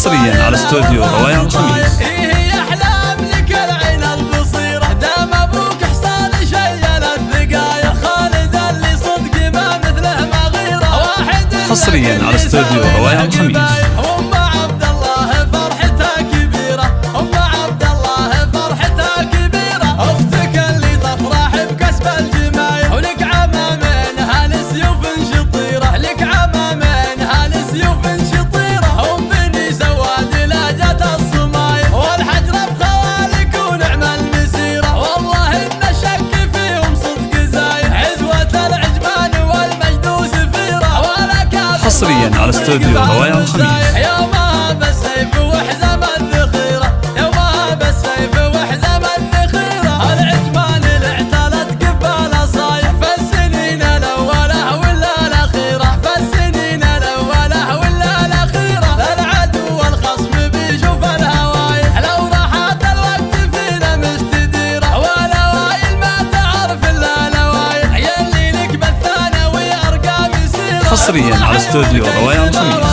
حصريا على استوديو رواية الخميس. هي احلام لك العين البصيرة، دام ابوك حصان شيل الثقايا، خالد اللي صدق ما مثله ما غيره، واحد حصريا على استوديو رواية الخميس. ام عبد الله فرحتها كبيرة، ام عبد الله فرحتها كبيرة، اختك اللي تفرح بكسب الجمايل، ولك عمامينها لسيوف شطيرة، لك عمامينها لسيوف شطيرة، ام بني سواد لاجت الصمايل، والحجر بخوالك ونعم المسيرة، والله ان الشك فيهم صدق زايد، عزوة العجمان والمجد سفيرة، ولك حصريا على استوديو رواية الخميس. يومها بالسيف وحزم الذخيرة، يومها بالسيف وحزم الذخيرة، العجمان اللي اعتلت قبال صايح، فالسنين الأولى ولا الأخيرة، فالسنين الأولى ولا الأخيرة، العدو والخصم بيشوف الهوايل، لو راحت الوقت فينا مستديرة، والأوائل ما تعرف إلا الأوائل، يلي لك بالثانوي أرقام يسيرة. حصريا على استوديو رواية الخميس.